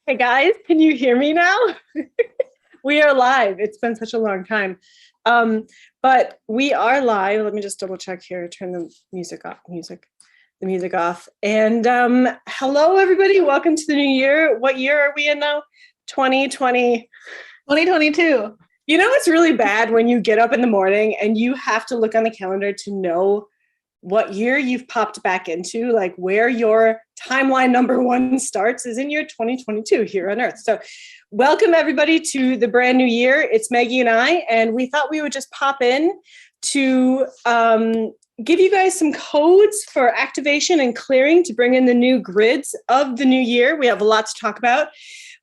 Hey guys, can you hear me now? We are live. It's been such a long time. But we are live. Let me just double check here. Turn the music off. The music off. And hello everybody. Welcome to the new year. What year are we in now? 2020. 2022. You know, it's really bad when you get up in the morning and you have to look on the calendar to know what year you've popped back into, like where your timeline number one starts is in year 2022 here on Earth. So welcome everybody to the brand new year. It's Maggie and I, and we thought we would just pop in to give you guys some codes for activation and clearing to bring in the new grids of the new year. We have a lot to talk about.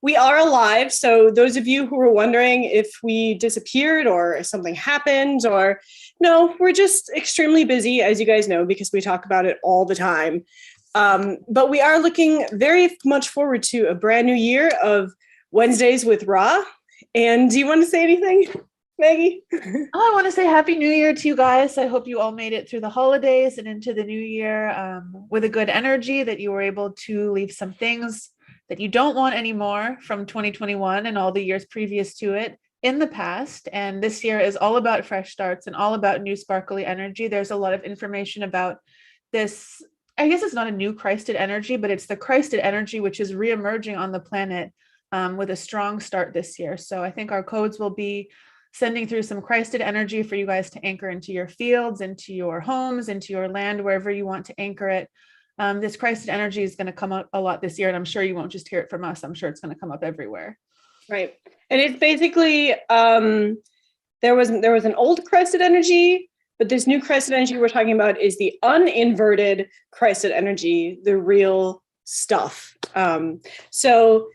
We are alive, so those of you who were wondering if we disappeared or if something happened, or no, we're just extremely busy, as you guys know, because we talk about it all the time. But we are looking very much forward to a brand new year of Wednesdays with Ra. And do you want to say anything, Maggie? I want to say Happy New Year to you guys. I hope you all made it through the holidays and into the new year with a good energy, that you were able to leave some things that you don't want anymore from 2021 and all the years previous to it in the past. And this year is all about fresh starts and all about new sparkly energy. There's a lot of information about this. I guess it's not a new Christed energy, but it's the Christed energy which is reemerging on the planet with a strong start this year. So I think our codes will be sending through some Christed energy for you guys to anchor into your fields, into your homes, into your land, wherever you want to anchor it. This Christed energy is going to come up a lot this year, and I'm sure you won't just hear it from us. I'm sure it's going to come up everywhere. Right. And it's basically, there was an old Christed energy, but this new Christed energy we're talking about is the uninverted Christed energy, the real stuff. So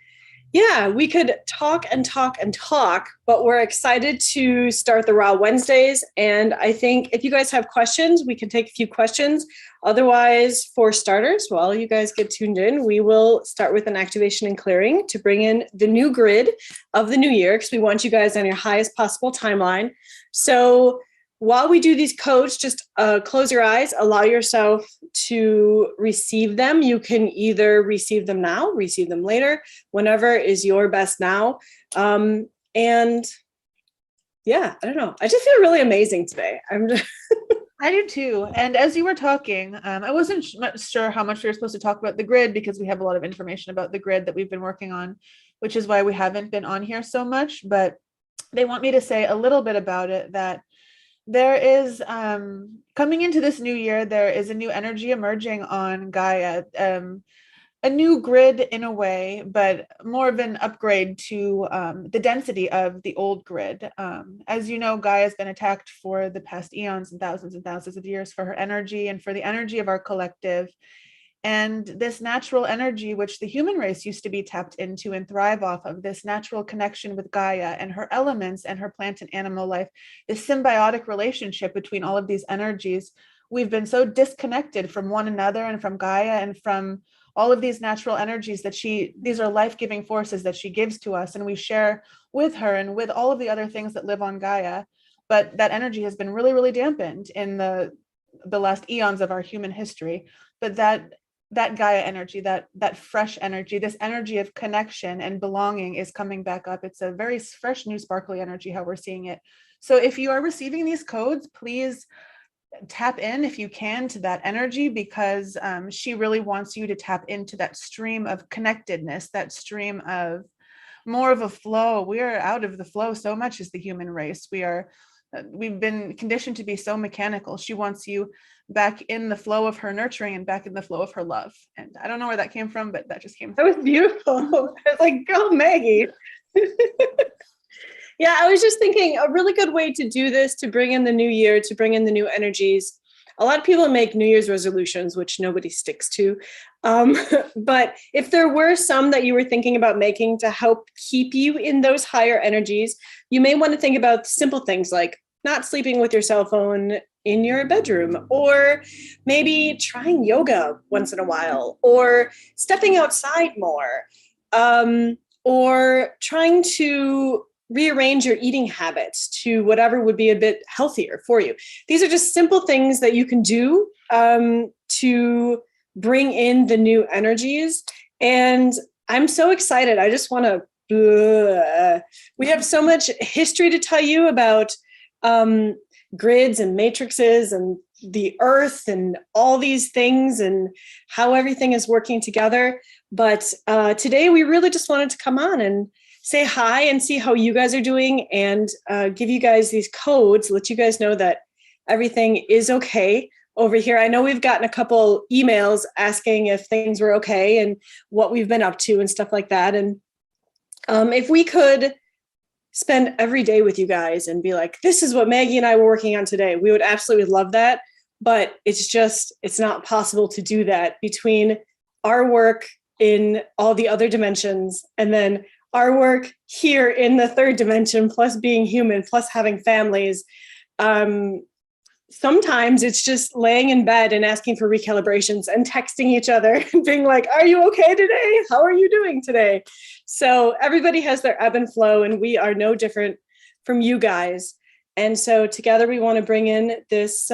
yeah, we could talk and talk and talk, but we're excited to start the Raw Wednesdays. And I think if you guys have questions, we can take a few questions. Otherwise, for starters, while you guys get tuned in, we will start with an activation and clearing to bring in the new grid of the new year, because we want you guys on your highest possible timeline. So while we do these codes, just close your eyes, allow yourself to receive them. You can either receive them now, receive them later, whenever is your best now. And yeah, I don't know. I just feel really amazing today. I do too. And as you were talking, I wasn't sure how much we were supposed to talk about the grid, because we have a lot of information about the grid that we've been working on, which is why we haven't been on here so much. But they want me to say a little bit about it, that there is, coming into this new year, there is a new energy emerging on Gaia, a new grid in a way, but more of an upgrade to the density of the old grid. As you know, Gaia has been attacked for the past eons and thousands of years for her energy and for the energy of our collective. And this natural energy, which the human race used to be tapped into and thrive off of, this natural connection with Gaia and her elements and her plant and animal life, this symbiotic relationship between all of these energies, we've been so disconnected from one another and from Gaia and from all of these natural energies that these are life-giving forces that she gives to us, and we share with her and with all of the other things that live on Gaia. But that energy has been really, really dampened in the last eons of our human history. But that Gaia energy, that fresh energy, this energy of connection and belonging is coming back up. It's a very fresh, new, sparkly energy, how we're seeing it. So if you are receiving these codes, please tap in if you can to that energy, because she really wants you to tap into that stream of connectedness, that stream of more of a flow. We are out of the flow so much as the human race. We've been conditioned to be so mechanical. She wants you back in the flow of her nurturing and back in the flow of her love. And I don't know where that came from, but that just came That was beautiful. I was like, go Maggie. Yeah, I was just thinking a really good way to do this, to bring in the new year, to bring in the new energies. A lot of people make New Year's resolutions, which nobody sticks to. But if there were some that you were thinking about making to help keep you in those higher energies, you may want to think about simple things like not sleeping with your cell phone in your bedroom, or maybe trying yoga once in a while, or stepping outside more, or trying to rearrange your eating habits to whatever would be a bit healthier for you. These are just simple things that you can do to bring in the new energies. And I'm so excited. I just want to, we have so much history to tell you about grids and matrices and the earth and all these things and how everything is working together. But today we really just wanted to come on and say hi and see how you guys are doing and give you guys these codes, let you guys know that everything is okay over here. I know we've gotten a couple emails asking if things were okay and what we've been up to and stuff like that. And if we could spend every day with you guys and be like, this is what Maggie and I were working on today, we would absolutely love that. But it's not possible to do that between our work in all the other dimensions and then our work here in the third dimension, plus being human, plus having families. Sometimes it's just laying in bed and asking for recalibrations and texting each other and being like, are you okay today? How are you doing today? So everybody has their ebb and flow, and we are no different from you guys. And so together we want to bring in this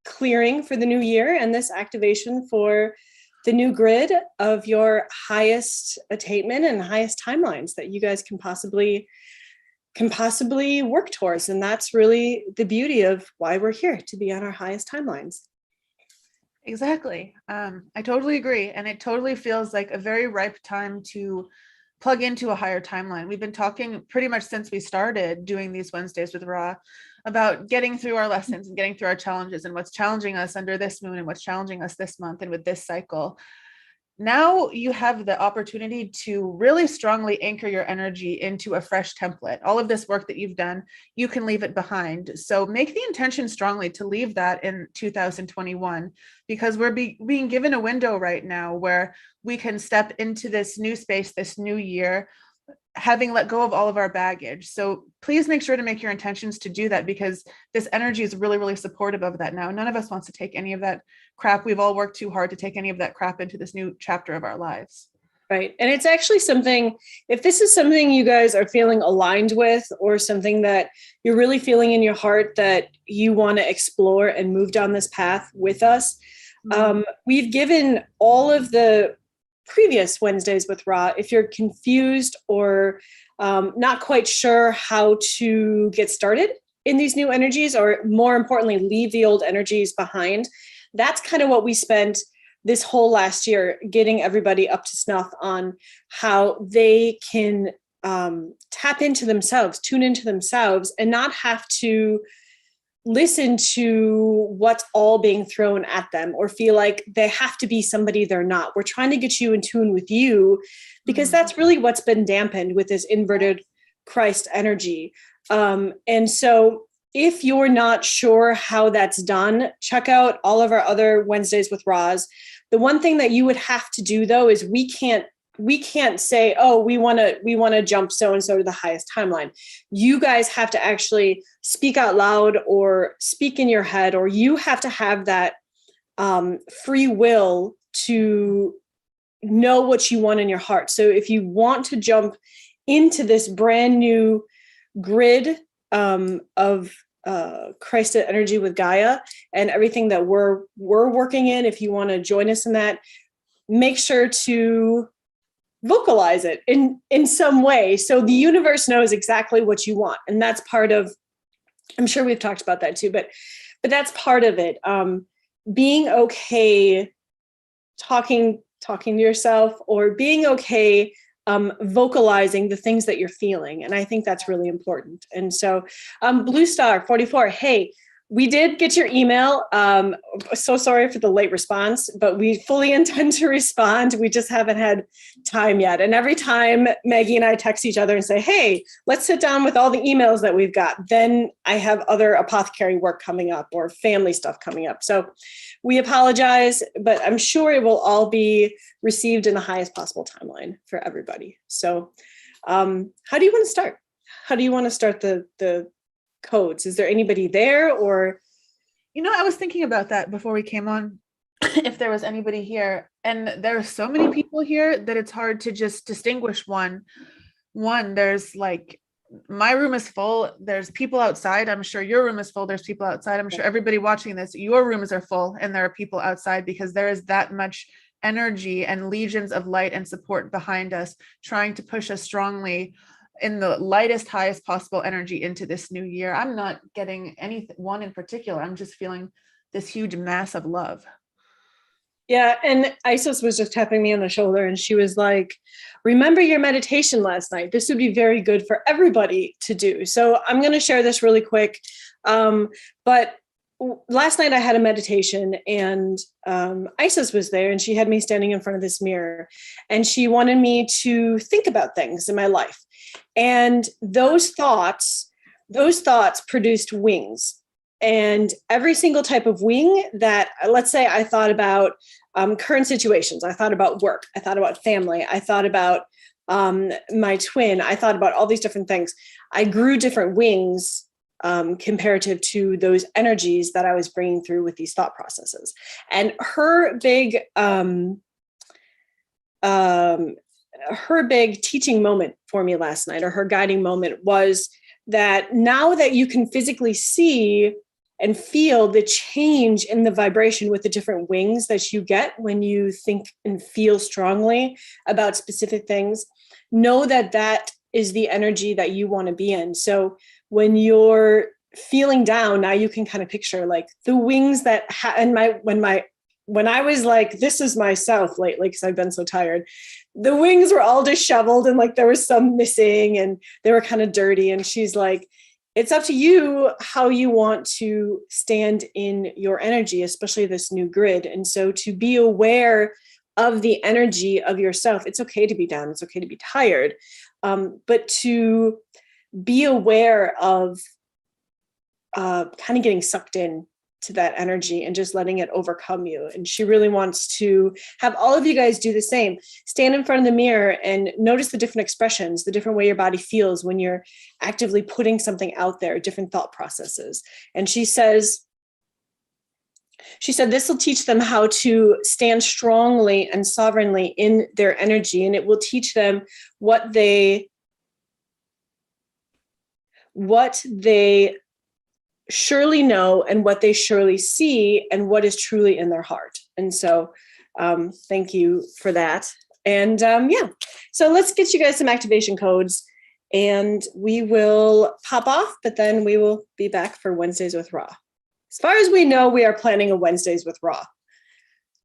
clearing for the new year and this activation for the new grid of your highest attainment and highest timelines that you guys can possibly work towards. And that's really the beauty of why we're here, to be on our highest timelines. Exactly. I totally agree. And it totally feels like a very ripe time to plug into a higher timeline. We've been talking pretty much since we started doing these Wednesdays with Ra about getting through our lessons and getting through our challenges and what's challenging us under this moon and what's challenging us this month and with this cycle. Now you have the opportunity to really strongly anchor your energy into a fresh template. All of this work that you've done, you can leave it behind. So make the intention strongly to leave that in 2021, because we're being given a window right now where we can step into this new space, this new year, having let go of all of our baggage. So please make sure to make your intentions to do that, because this energy is really, really supportive of that now. None of us wants to take any of that crap. We've all worked too hard to take any of that crap into this new chapter of our lives. Right. And it's actually something, if this is something you guys are feeling aligned with, or something that you're really feeling in your heart that you want to explore and move down this path with us, we've given all of the previous Wednesdays with Ra. If you're confused or not quite sure how to get started in these new energies, or more importantly, leave the old energies behind, that's kind of what we spent this whole last year, getting everybody up to snuff on how they can tap into themselves, tune into themselves, and not have to listen to what's all being thrown at them or feel like they have to be somebody they're not. We're trying to get you in tune with you, because that's really what's been dampened with this inverted Christ energy. And so if you're not sure how that's done, check out all of our other Wednesdays with Roz. The one thing that you would have to do, though, is we can't say, oh, we want to jump so-and-so to the highest timeline. You guys have to actually speak out loud or speak in your head, or you have to have that free will to know what you want in your heart. So if you want to jump into this brand new grid of Christ energy with Gaia and everything that we're working in, if you want to join us in that, make sure to vocalize it in some way, so the universe knows exactly what you want. And that's part of, I'm sure we've talked about that too, but that's part of it. Being okay talking to yourself, or being okay vocalizing the things that you're feeling. And I think that's really important. And so Blue Star 44, hey, we did get your email. So sorry for the late response, but we fully intend to respond. We just haven't had time yet. And every time Maggie and I text each other and say, hey, let's sit down with all the emails that we've got, then I have other apothecary work coming up or family stuff coming up. So we apologize, but I'm sure it will all be received in the highest possible timeline for everybody. So how do you want to start? How do you want to start the codes? Is there anybody there, or? I was thinking about that before we came on, if there was anybody here, and there are so many people here that it's hard to just distinguish one. There's like, my room is full. There's people outside. I'm sure your room is full. There's people outside. I'm sure everybody watching this, your rooms are full, and there are people outside, because there is that much energy and legions of light and support behind us, trying to push us strongly in the lightest, highest possible energy into this new year. I'm not getting one in particular. I'm just feeling this huge mass of love. Yeah, and Isis was just tapping me on the shoulder and she was like, remember your meditation last night. This would be very good for everybody to do. So I'm going to share this really quick. But last night I had a meditation and Isis was there and she had me standing in front of this mirror and she wanted me to think about things in my life. And those thoughts produced wings. And every single type of wing that, let's say I thought about current situations, I thought about work, I thought about family, I thought about my twin, I thought about all these different things. I grew different wings comparative to those energies that I was bringing through with these thought processes. And her big teaching moment for me last night, or her guiding moment, was that now that you can physically see and feel the change in the vibration with the different wings that you get when you think and feel strongly about specific things, know that that is the energy that you want to be in. So when you're feeling down, now you can kind of picture like the wings that when I was like, this is myself lately, because I've been so tired, the wings were all disheveled and like there was some missing and they were kind of dirty. And she's like, it's up to you how you want to stand in your energy, especially this new grid. And so to be aware of the energy of yourself, it's okay to be down, it's okay to be tired, but to be aware of kind of getting sucked in to that energy and just letting it overcome you. And she really wants to have all of you guys do the same. Stand in front of the mirror and notice the different expressions, the different way your body feels when you're actively putting something out there, different thought processes. And she said, this will teach them how to stand strongly and sovereignly in their energy. And it will teach them what they surely know and what they surely see and what is truly in their heart. And so thank you for that. And so let's get you guys some activation codes and we will pop off, but then we will be back for Wednesdays with Ra. As far as we know, we are planning a Wednesdays with Ra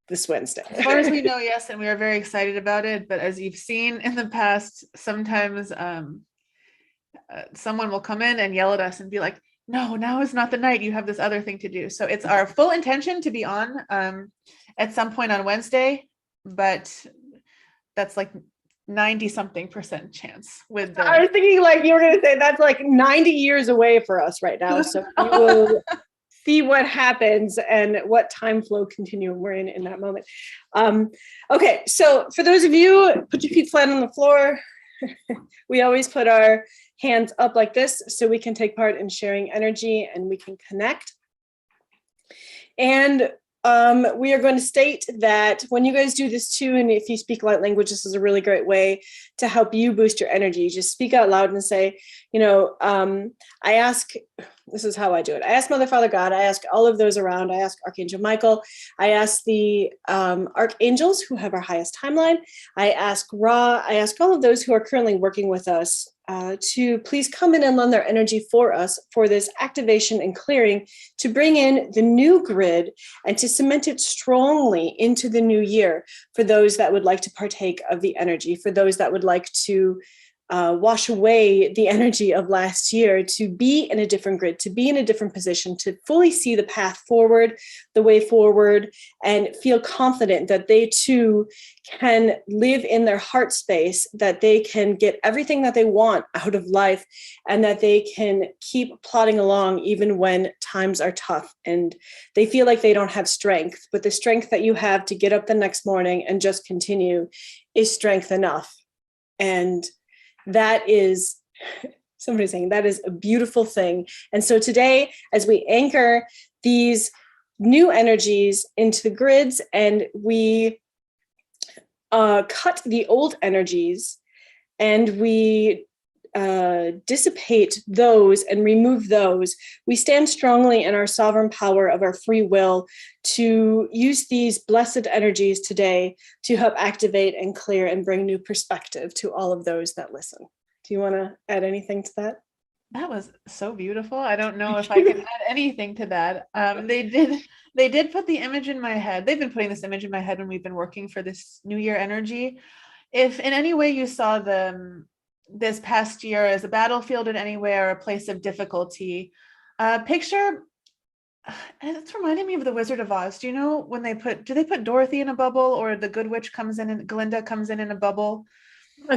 this Wednesday. As far as we know, yes, and we are very excited about it. But as you've seen in the past, sometimes someone will come in and yell at us and be like, no, now is not the night. You have this other thing to do. So it's our full intention to be on at some point on Wednesday, but that's like 90-something% chance. I was thinking like you were going to say that's like 90 years away for us right now. So we will see what happens and what time flow continuum we're in that moment. Okay, so for those of you, put your feet flat on the floor. We always put our hands up like this so we can take part in sharing energy and we can connect. And we are going to state that when you guys do this too, and if you speak light language, this is a really great way to help you boost your energy. Just speak out loud and say, I ask, this is how I do it. I ask Mother, Father, God, I ask all of those around, I ask Archangel Michael, I ask the archangels who have our highest timeline, I ask Ra, I ask all of those who are currently working with us to please come in and lend their energy for us for this activation and clearing to bring in the new grid and to cement it strongly into the new year for those that would like to partake of the energy, for those that would like to wash away the energy of last year, to be in a different grid, to be in a different position, to fully see the path forward, the way forward, and feel confident that they too can live in their heart space, that they can get everything that they want out of life, and that they can keep plodding along even when times are tough and they feel like they don't have strength. But the strength that you have to get up the next morning and just continue is strength enough. And that is, somebody's saying, that is a beautiful thing. And so today, as we anchor these new energies into the grids and we cut the old energies and we dissipate those and remove those, we stand strongly in our sovereign power of our free will to use these blessed energies today to help activate and clear and bring new perspective to all of those that listen. Do you want to add anything to that? That was so beautiful. I don't know if I can add anything to that. They did put the image in my head. They've been putting this image in my head when we've been working for this New Year energy. If in any way you saw this past year as a battlefield in any way or a place of difficulty, picture, and it's reminding me of the Wizard of Oz. Do you know when do they put Dorothy in a bubble, or the Good Witch comes in and Glinda comes in a bubble?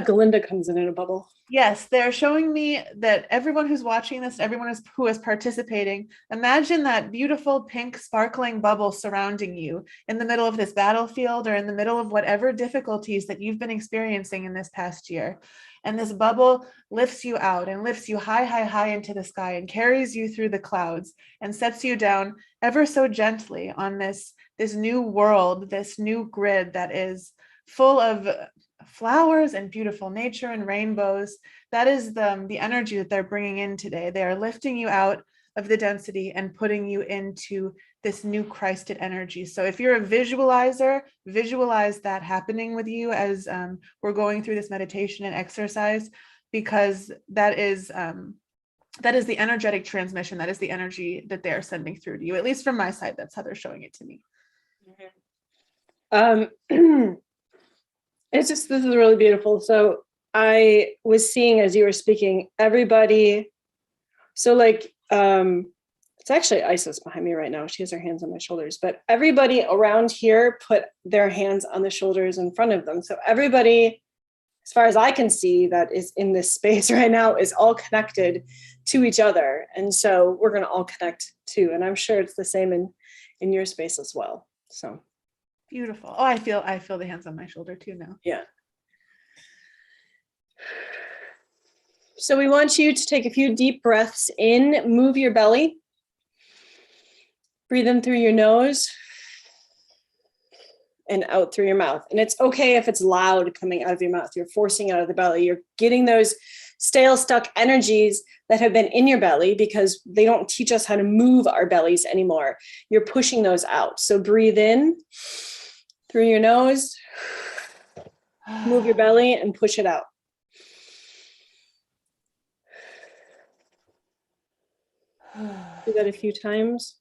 Glinda comes in a bubble. Yes, they're showing me that everyone who's watching this, who is participating, imagine that beautiful pink sparkling bubble surrounding you in the middle of this battlefield or in the middle of whatever difficulties that you've been experiencing in this past year. And this bubble lifts you out and lifts you high, high, high into the sky and carries you through the clouds and sets you down ever so gently on this new world, this new grid that is full of flowers and beautiful nature and rainbows. That is the energy that they're bringing in today. They are lifting you out of the density and putting you into this new Christed energy. So if you're a visualizer, visualize that happening with you as we're going through this meditation and exercise, because that is the energetic transmission. That is the energy that they're sending through to you. At least from my side, that's how they're showing it to me. This is really beautiful. So I was seeing as you were speaking, everybody. So like, it's actually Isis behind me right now. She has her hands on my shoulders, but everybody around here put their hands on the shoulders in front of them. So everybody, as far as I can see, that is in this space right now is all connected to each other. And so we're going to all connect too. And I'm sure it's the same in your space as well. So. Beautiful. Oh, I feel the hands on my shoulder too now. Yeah. So we want you to take a few deep breaths in, move your belly, breathe in through your nose and out through your mouth. And it's okay if it's loud coming out of your mouth. You're forcing out of the belly. You're getting those stale, stuck energies that have been in your belly because they don't teach us how to move our bellies anymore. You're pushing those out. So breathe in through your nose, move your belly and push it out. Do that a few times.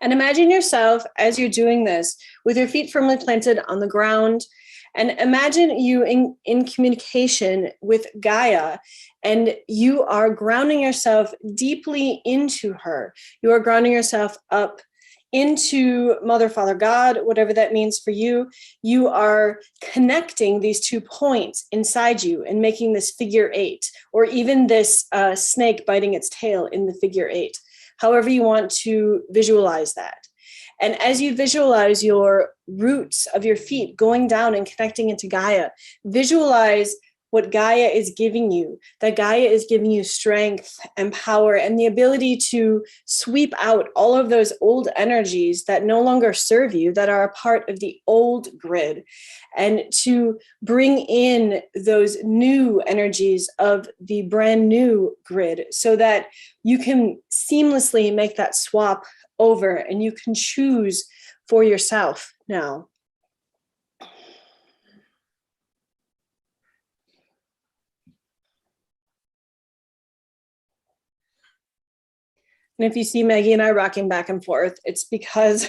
And imagine yourself as you're doing this with your feet firmly planted on the ground. And imagine you in communication with Gaia, and you are grounding yourself deeply into her. You are grounding yourself up into Mother, Father, God, whatever that means for you. You are connecting these 2 points inside you and making this figure 8, or even this snake biting its tail in the figure 8, however you want to visualize that. And as you visualize your roots of your feet going down and connecting into Gaia, visualize what Gaia is giving you, that Gaia is giving you strength and power and the ability to sweep out all of those old energies that no longer serve you, that are a part of the old grid, and to bring in those new energies of the brand new grid so that you can seamlessly make that swap over and you can choose for yourself now. And if you see Maggie and I rocking back and forth, it's because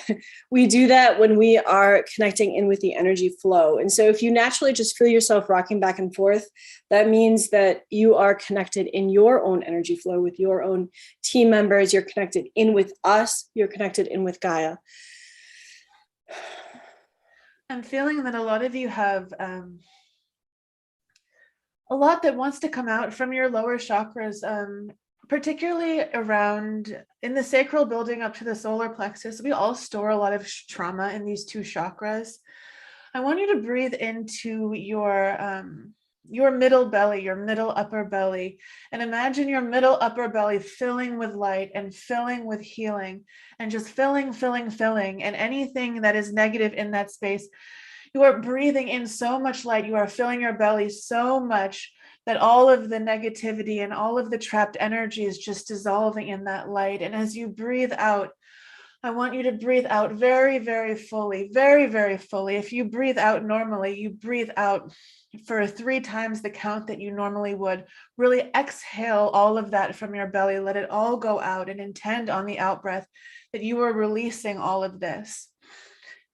we do that when we are connecting in with the energy flow. And so if you naturally just feel yourself rocking back and forth, that means that you are connected in your own energy flow with your own team members. You're connected in with us. You're connected in with Gaia. I'm feeling that a lot of you have a lot that wants to come out from your lower chakras, particularly around in the sacral building up to the solar plexus. We all store a lot of trauma in these 2 chakras. I want you to breathe into your middle belly, your middle upper belly, and imagine your middle upper belly filling with light and filling with healing and just filling, and anything that is negative in that space. You are breathing in so much light. You are filling your belly so much that all of the negativity and all of the trapped energy is just dissolving in that light. And as you breathe out, I want you to breathe out very, very fully, very, very fully. If you breathe out normally, you breathe out for 3 times the count that you normally would. Really exhale all of that from your belly. Let it all go out and intend on the out breath that you are releasing all of this.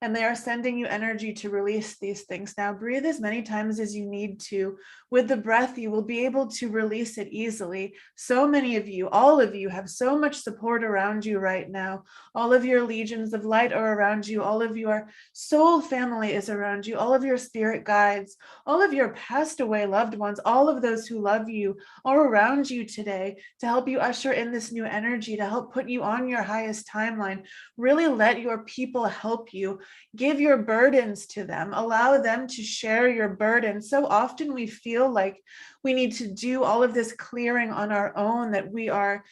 And they are sending you energy to release these things. Now breathe as many times as you need to. With the breath, you will be able to release it easily. So many of you, all of you, have so much support around you right now. All of your legions of light are around you. All of your soul family is around you. All of your spirit guides, all of your passed away loved ones, all of those who love you are around you today to help you usher in this new energy, to help put you on your highest timeline. Really let your people help you. Give your burdens to them. Allow them to share your burden. So often we feel like we need to do all of this clearing on our own, that we are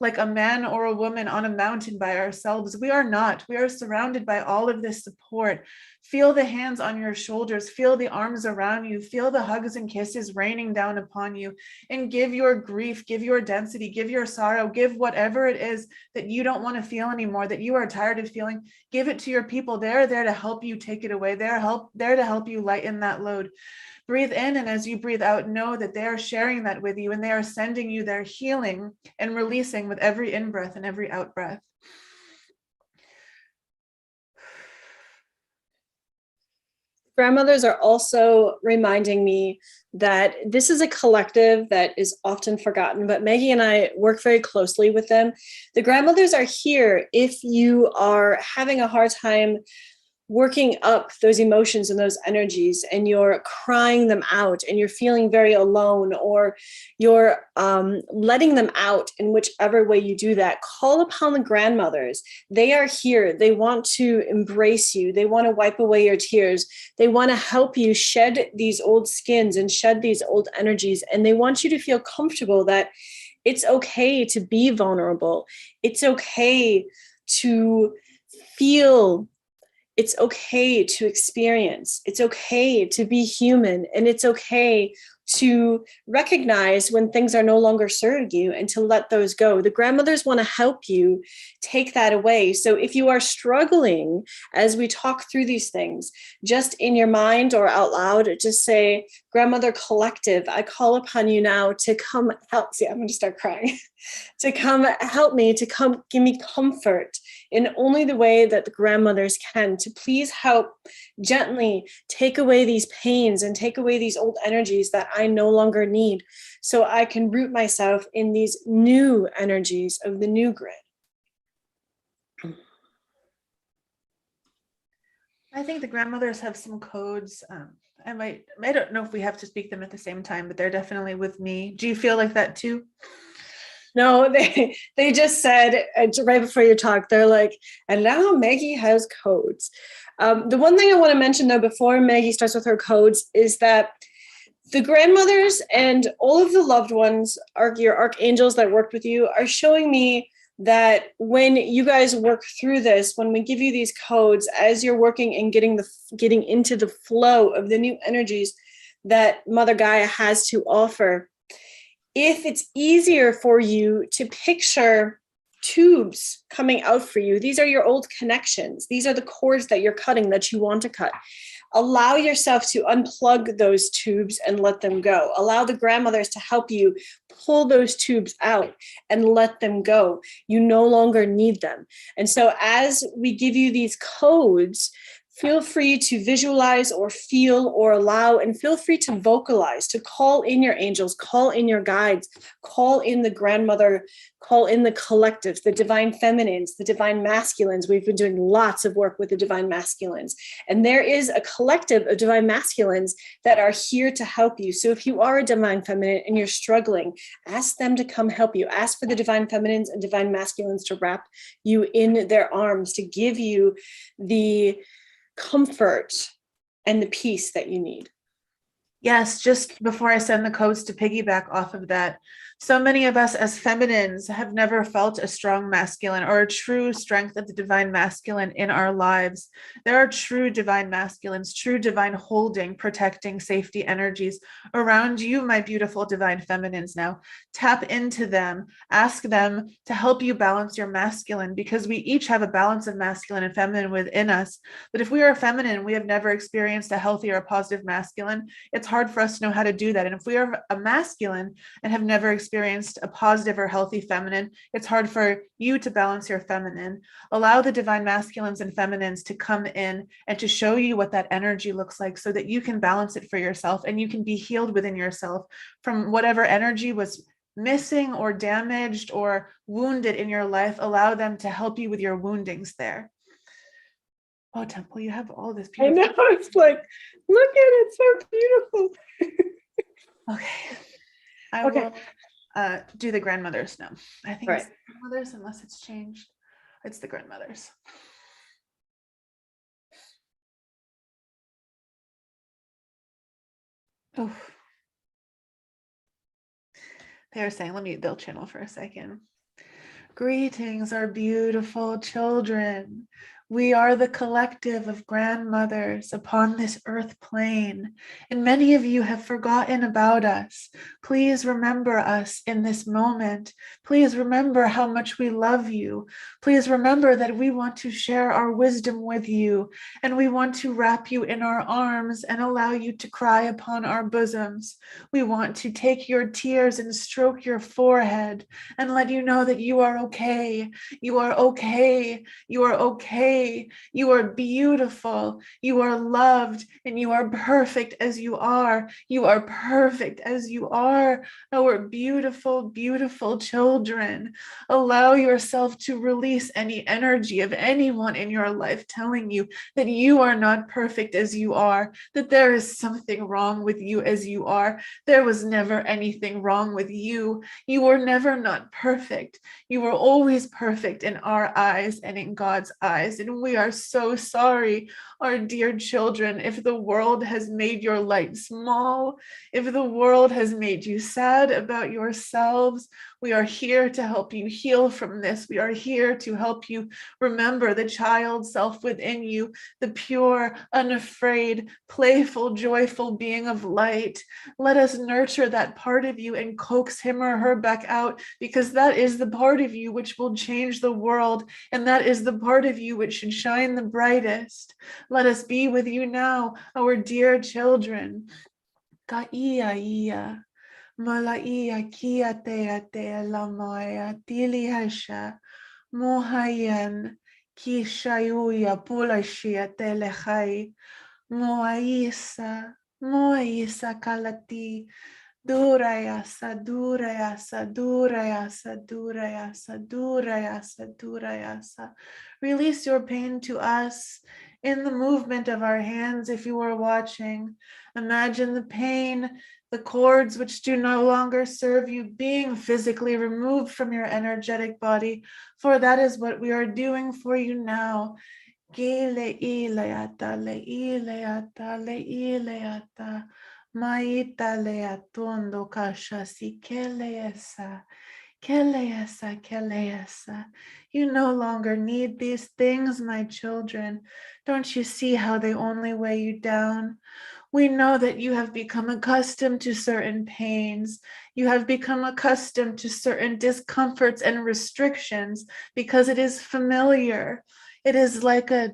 like a man or a woman on a mountain by ourselves. We are not. We are surrounded by all of this support. Feel the hands on your shoulders, feel the arms around you, feel the hugs and kisses raining down upon you, and give your grief, give your density, give your sorrow, give whatever it is that you don't want to feel anymore, that you are tired of feeling. Give it to your people. They're there to help you take it away. They're there to help you lighten that load. Breathe in, and as you breathe out, know that they are sharing that with you, and they are sending you their healing and releasing with every in-breath and every out-breath. Grandmothers are also reminding me that this is a collective that is often forgotten, but Maggie and I work very closely with them. The grandmothers are here if you are having a hard time working up those emotions and those energies, and you're crying them out, and you're feeling very alone, or you're letting them out in whichever way you do that. Call upon the grandmothers. They are here. They want to embrace you. They want to wipe away your tears. They want to help you shed these old skins and shed these old energies. And they want you to feel comfortable that it's okay to be vulnerable. It's okay to feel. It's okay to experience. It's okay to be human. And it's okay to recognize when things are no longer serving you and to let those go. The grandmothers want to help you take that away. So if you are struggling as we talk through these things, just in your mind or out loud, just say, Grandmother Collective, I call upon you now to come help. See, I'm going to start crying. To come help me, to come give me comfort in only the way that the grandmothers can, to please help gently take away these pains and take away these old energies that I no longer need, so I can root myself in these new energies of the new grid. I think the grandmothers have some codes. I don't know if we have to speak them at the same time, but they're definitely with me. Do you feel like that too? No, they just said right before your talk, they're like, and now Maggie has codes. The one thing I want to mention though, before Maggie starts with her codes, is that the grandmothers and all of the loved ones, your archangels that worked with you, are showing me that when you guys work through this, when we give you these codes, as you're working and getting into the flow of the new energies that Mother Gaia has to offer, if it's easier for you to picture tubes coming out for you, these are your old connections. These are the cords that you're cutting that you want to cut. Allow yourself to unplug those tubes and let them go. Allow the grandmothers to help you pull those tubes out and let them go. You no longer need them. And so as we give you these codes, feel free to visualize or feel or allow, and feel free to vocalize, to call in your angels, call in your guides, call in the grandmother, call in the collectives, the divine feminines, the divine masculines. We've been doing lots of work with the divine masculines. And there is a collective of divine masculines that are here to help you. So if you are a divine feminine and you're struggling, ask them to come help you. Ask for the divine feminines and divine masculines to wrap you in their arms, to give you the comfort and the peace that you need. Yes, just before I send the codes to piggyback off of that, so many of us as feminines have never felt a strong masculine or a true strength of the divine masculine in our lives. There are true divine masculines, true divine holding, protecting, safety energies around you, my beautiful divine feminines. Now, tap into them, ask them to help you balance your masculine, because we each have a balance of masculine and feminine within us. But if we are feminine, we have never experienced a healthy or a positive masculine. It's hard for us to know how to do that. And if we are a masculine and have never experienced a positive or healthy feminine, it's hard for you to balance your feminine. Allow the divine masculines and feminines to come in and to show you what that energy looks like, so that you can balance it for yourself and you can be healed within yourself from whatever energy was missing or damaged or wounded in your life. Allow them to help you with your woundings there. Oh, Temple, you have all this beautiful. I know, it's like, look at it, so beautiful. Okay. I Okay. will do the grandmothers now. I think All it's right. the grandmothers, unless it's changed. It's the grandmothers. Oh. They're saying, they'll channel for a second. Greetings, our beautiful children. We are the collective of grandmothers upon this earth plane, and many of you have forgotten about us. Please remember us in this moment. Please remember how much we love you. Please remember that we want to share our wisdom with you, and we want to wrap you in our arms and allow you to cry upon our bosoms. We want to take your tears and stroke your forehead and let you know that you are okay. You are okay. You are okay. You are beautiful. You are loved, and you are perfect as you are. You are perfect as you are, our beautiful, beautiful children. Allow yourself to release any energy of anyone in your life telling you that you are not perfect as you are, that there is something wrong with you as you are. There was never anything wrong with you. You were never not perfect. You were always perfect in our eyes and in God's eyes. And we are so sorry, our dear children, if the world has made your light small, if the world has made you sad about yourselves. We are here to help you heal from this. We are here to help you remember the child self within you, the pure, unafraid, playful, joyful being of light. Let us nurture that part of you and coax him or her back out, because that is the part of you which will change the world, and that is the part of you which should shine the brightest. Let us be with you now, our dear children. Gaia, Malaia kia te lamaya tilihasha mohayan kishayuya pulashia telehai moaisa kalati durayasa durayasa durayasa durayasa durayasa durayasa. Release your pain to us in the movement of our hands. If you are watching, imagine the pain, the cords which do no longer serve you, being physically removed from your energetic body, for that is what we are doing for you now. Gile ileata le ileata le ileata maita le atondo kasha si keleesa. Keleesa, keleesa. You no longer need these things, my children. Don't you see how they only weigh you down? We know that you have become accustomed to certain pains. You have become accustomed to certain discomforts and restrictions because it is familiar. It is like a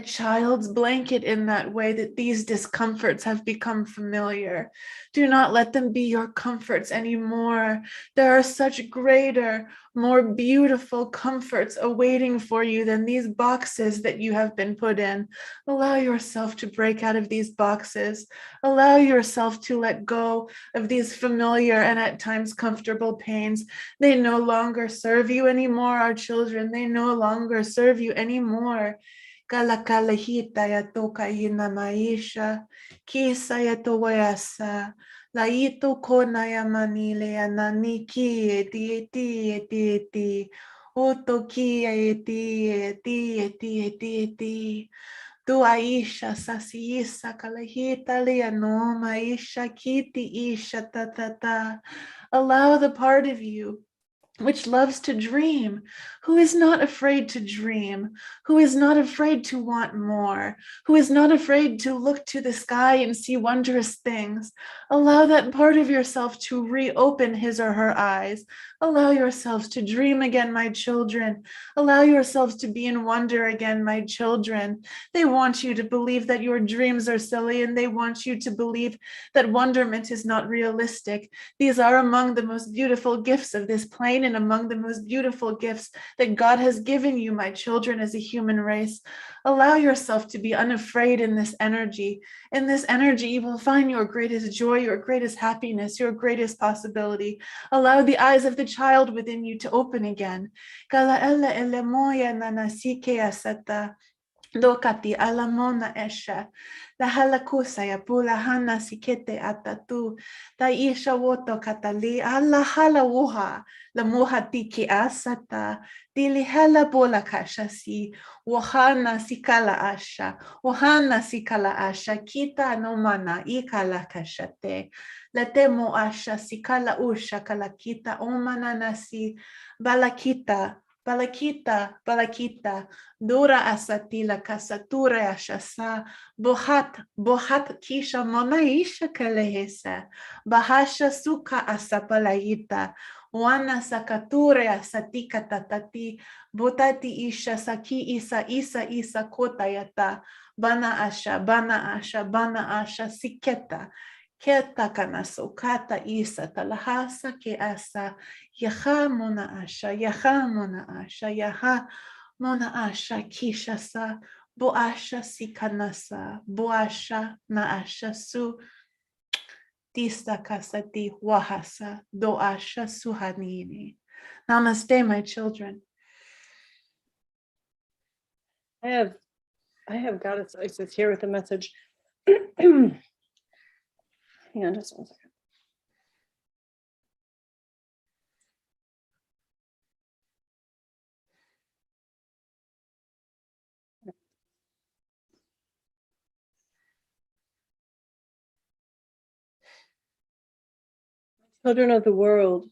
child's blanket in that way, that these discomforts have become familiar. Do not let them be your comforts anymore. There are such greater, more beautiful comforts awaiting for you than these boxes that you have been put in. Allow yourself to break out of these boxes. Allow yourself to let go of these familiar and at times comfortable pains. They no longer serve you anymore, our children. They no longer serve you anymore. Kalakalahita ya toka ina maisha, kisa ya toyasa, laito kona ya manile ya naniki eti, oto ki eti. Tu Aisha Sasiisa Kalahita Liano Maisha Kiti Isha Tatata. Allow the part of you which loves to dream, who is not afraid to dream, who is not afraid to want more, who is not afraid to look to the sky and see wondrous things. Allow that part of yourself to reopen his or her eyes. Allow yourselves to dream again, my children. Allow yourselves to be in wonder again, my children. They want you to believe that your dreams are silly, and they want you to believe that wonderment is not realistic. These are among the most beautiful gifts of this plane, and among the most beautiful gifts that God has given you, my children, as a human race. Allow yourself to be unafraid in this energy. In this energy, you will find your greatest joy, your greatest happiness, your greatest possibility. Allow the eyes of the child within you to open again. Lokati alamona esha, la halakusa ya pula hana sikete atatu, ta isha woto katali, ala hala wuha, la muha tiki asata, dili hala bola kashasi, wahana sikala asha, kita no mana ikala kashate, la temo asha sikala usha kalakita, omana nasi, balakita, dura asatila kasatura ashasa, bohat kisha monaisha kalehesa, bahasha suka asapalayita, wana sakature asatika tatati, botati isha saki isa kotayata, bana asha siketa, keta kanaso kata isa talahasa ke asa, yaha mona asha, yaha mona asha kishasa, boasha sikanasa, boasha naasha su, tista kasati wahasa, doasha suhanini. Namaste, my children. I have Goddess Isis here with a message. Hang on just one second. Children of the world,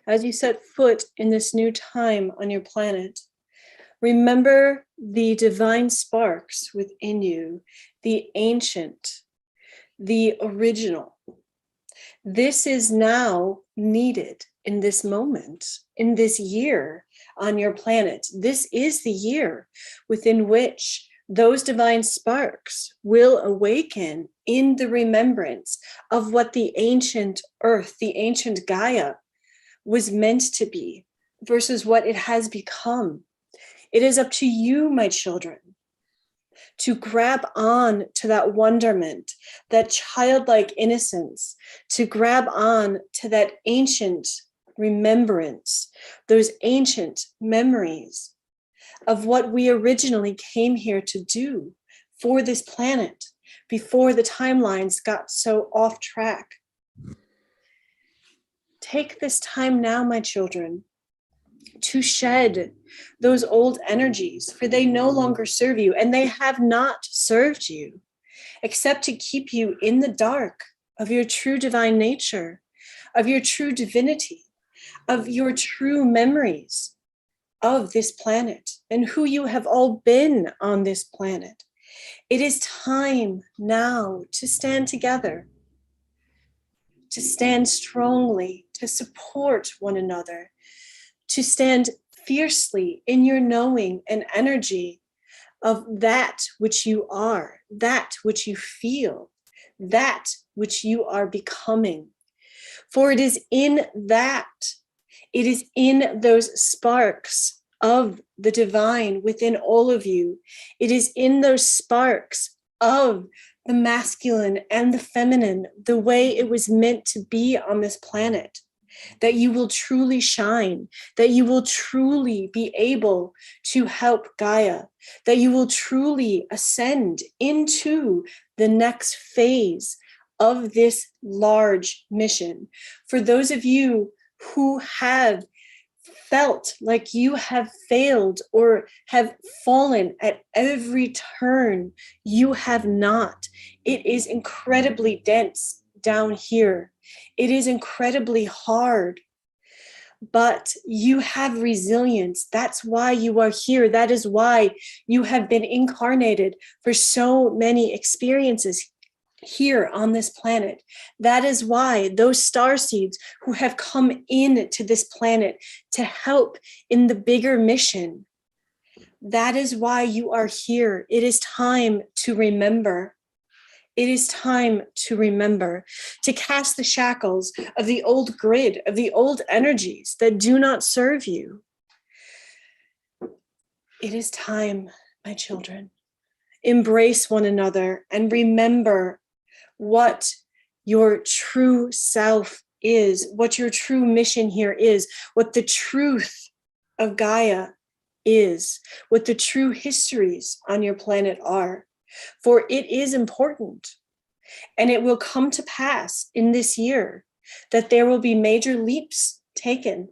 as you set foot in this new time on your planet, remember the divine sparks within you, the ancient, the original. This is now needed in this moment, in this year on your planet. This is the year within which those divine sparks will awaken in the remembrance of what the ancient earth, the ancient Gaia, was meant to be versus what it has become. It is up to you, my children, to grab on to that wonderment, that childlike innocence, to grab on to that ancient remembrance, those ancient memories of what we originally came here to do for this planet before the timelines got so off track. Take this time now, my children, to shed those old energies, for they no longer serve you, and they have not served you except to keep you in the dark of your true divine nature, of your true divinity, of your true memories of this planet and who you have all been on this planet. It is time now to stand together, to stand strongly, to support one another, to stand fiercely in your knowing and energy of that which you are, that which you feel, that which you are becoming. For it is in that, it is in those sparks of the divine within all of you. It is in those sparks of the masculine and the feminine, the way it was meant to be on this planet, that you will truly shine, that you will truly be able to help Gaia, that you will truly ascend into the next phase of this large mission. For those of you who have felt like you have failed or have fallen at every turn. You have not. It is incredibly dense down here. It is incredibly hard. But you have resilience. That's why you are here. That is why you have been incarnated for so many experiences here on this planet. That is why those star seeds who have come into this planet to help in the bigger mission, that is why you are here. It is time to remember. It is time to remember, to cast the shackles of the old grid, of the old energies that do not serve you. It is time, my children. Embrace one another and remember what your true self is, what your true mission here is, what the truth of Gaia is, what the true histories on your planet are. For it is important, and it will come to pass in this year that there will be major leaps taken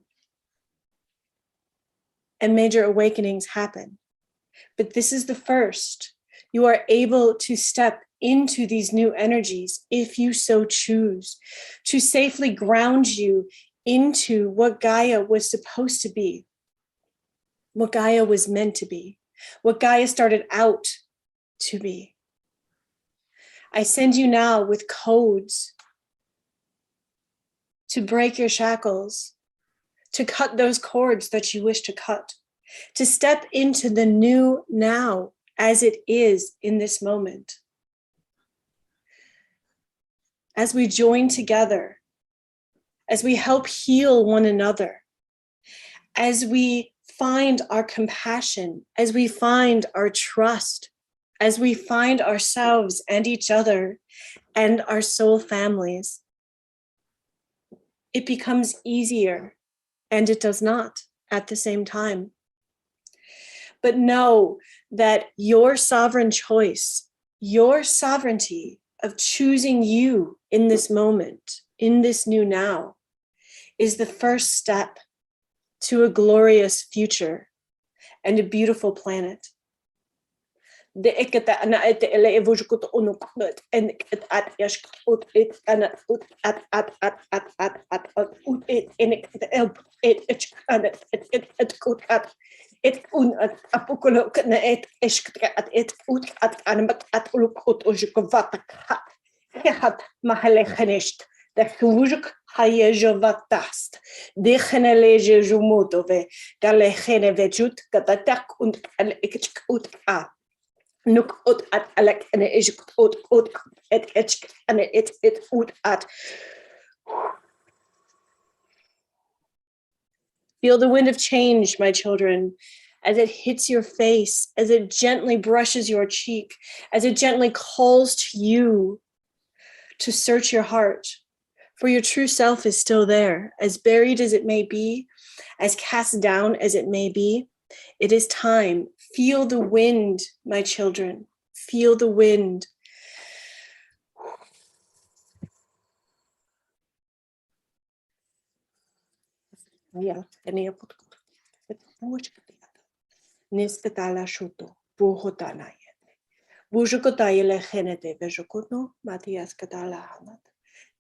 and major awakenings happen. But this is the first. You are able to step into these new energies if you so choose, to safely ground you into what Gaia was supposed to be, what Gaia was meant to be, what Gaia started out to be. I send you now with codes to break your shackles, to cut those cords that you wish to cut, to step into the new now as it is in this moment. As we join together, as we help heal one another, as we find our compassion, as we find our trust, as we find ourselves and each other and our soul families, it becomes easier, and it does not at the same time. But know that your sovereign choice, your sovereignty of choosing you in this moment, in this new now, is the first step to a glorious future and a beautiful planet. De ekete ana ete ele evujukut unukut en at yashkut it ana ut at ut it en it ana it kut at it un at apokolo na it eshkt at it ut at ana at ulukut ujukovat hat mahale khanisht de hujuk haye jovatast de khenele jumutove gale khene vejut katatak und al ikut a Nuk ut at alek and it ut et and it ut at. Feel the wind of change, my children, as it hits your face, as it gently brushes your cheek, as it gently calls to you to search your heart. For your true self is still there, as buried as it may be, as cast down as it may be. It is time. Feel the wind, my children. Feel the wind. Bujukotayele genete vejokuno, Matias Katala Hanat.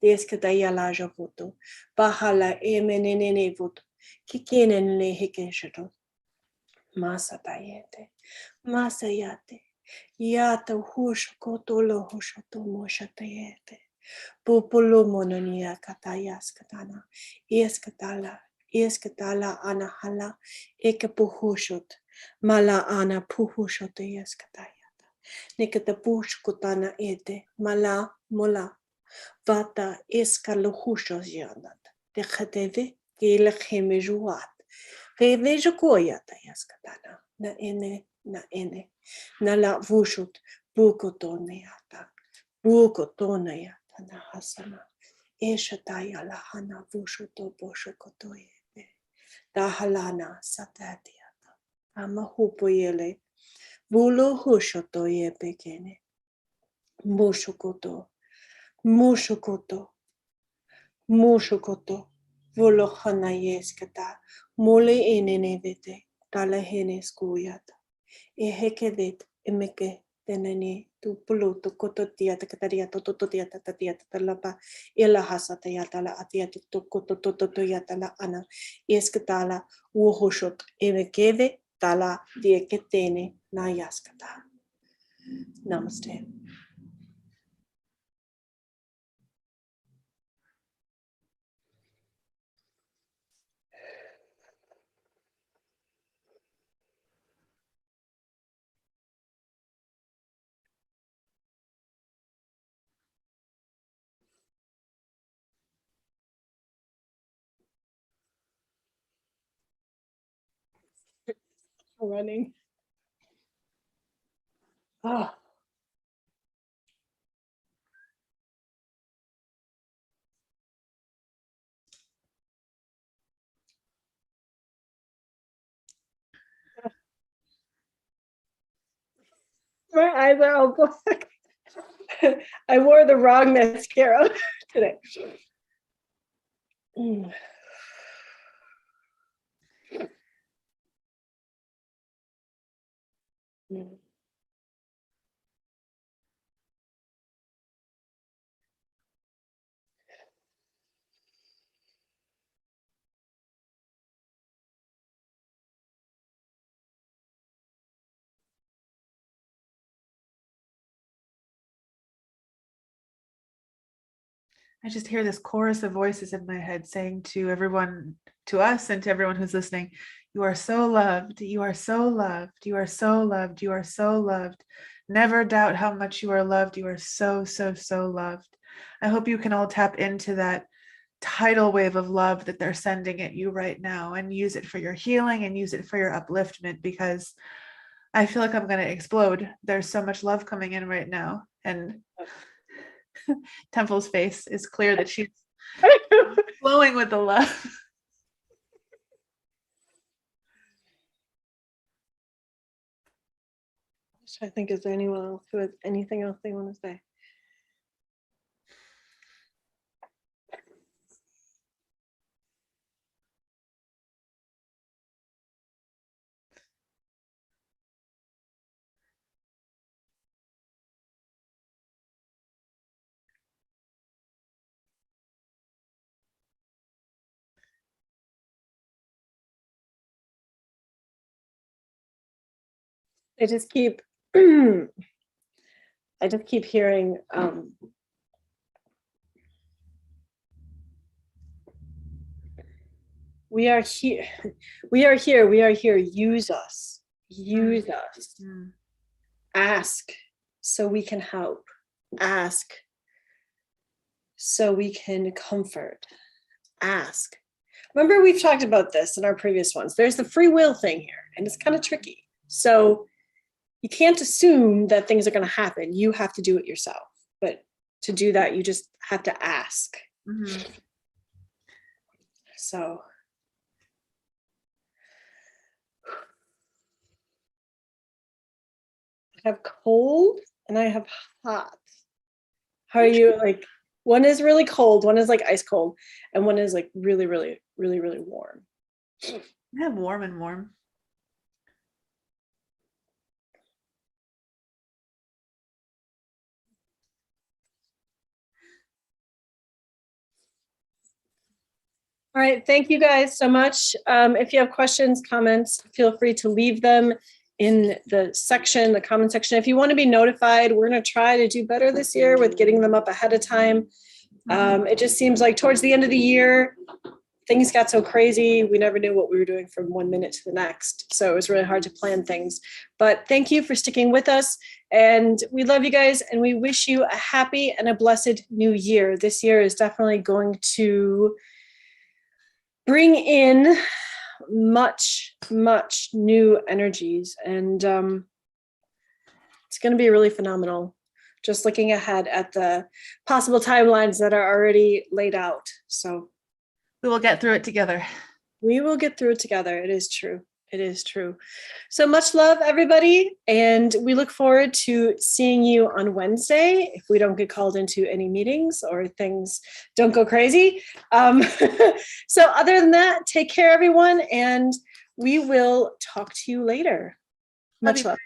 Deskatayala Javuto, Bahala Emenene Vut, Kikenen le Hikeshato. Masatayete, Masayate, Yata Hushkotolo Hushato Moshatayete, Popolo Mononia Katayas Katana, Eskatala Anahala, Ekapuhushot, Mala Ana Puhushote Eskatayata, Nikatapushkotana Ete, Mala Mola, Vata Eskaluhushos Yanat, de Hateve, Gelechemejuat. Vejo koya tayaskatana na ene na la vushut bukotoneata na hasana eshataya la hana vushuto boshokotoye dahalana satatiata amahupoyele bulo hushotoye pekene mushukoto Volohanayeskata, Mole enenevete, talahene skuyata. Ehekevet, emeke, tenene, tupulu, tukototia, takataria, tototia, tatatia, tatalapa, ilahasa tayata la atiata, tukotototoyata la ana, ieskatala, wuhoshot, emekeve, tala, dieketene, nayaskata. Namaste. Running. Oh. My eyes are all black. I wore the wrong mascara today. Mm. Mm. I just hear this chorus of voices in my head saying to everyone, to us, and to everyone who's listening, you are so loved. You are so loved. You are so loved. You are so loved. Never doubt how much you are loved. You are so, so, so loved. I hope you can all tap into that tidal wave of love that they're sending at you right now and use it for your healing and use it for your upliftment, because I feel like I'm going to explode. There's so much love coming in right now. And Temple's face is clear that she's flowing with the love. I think, is there anyone else who has anything else they want to say? I just keep hearing we are here, we are here, we are here. Use us, use us. Ask so we can help. Ask so we can comfort. Ask. Remember, we've talked about this in our previous ones. There's the free will thing here, and it's kind of tricky. So you can't assume that things are going to happen. You have to do it yourself. But to do that, you just have to ask. Mm-hmm. So I have cold and I have hot. How are you? Like, one is really cold, one is like ice cold, and one is like really, really, really, really warm. I have warm and warm. All right, thank you guys so much. If you have questions, comments, feel free to leave them in the section, the comment section. If you want to be notified, we're going to try to do better this year with getting them up ahead of time. It just seems like towards the end of the year, things got so crazy. We never knew what we were doing from 1 minute to the next. So it was really hard to plan things. But thank you for sticking with us. And we love you guys. And we wish you a happy and a blessed new year. This year is definitely going to bring in much, much new energies. And it's going to be really phenomenal. Just looking ahead at the possible timelines that are already laid out. So we will get through it together. We will get through it together. It is true. It is true. So much love, everybody. And we look forward to seeing you on Wednesday if we don't get called into any meetings or things don't go crazy. So other than that, take care, everyone. And we will talk to you later. Much love.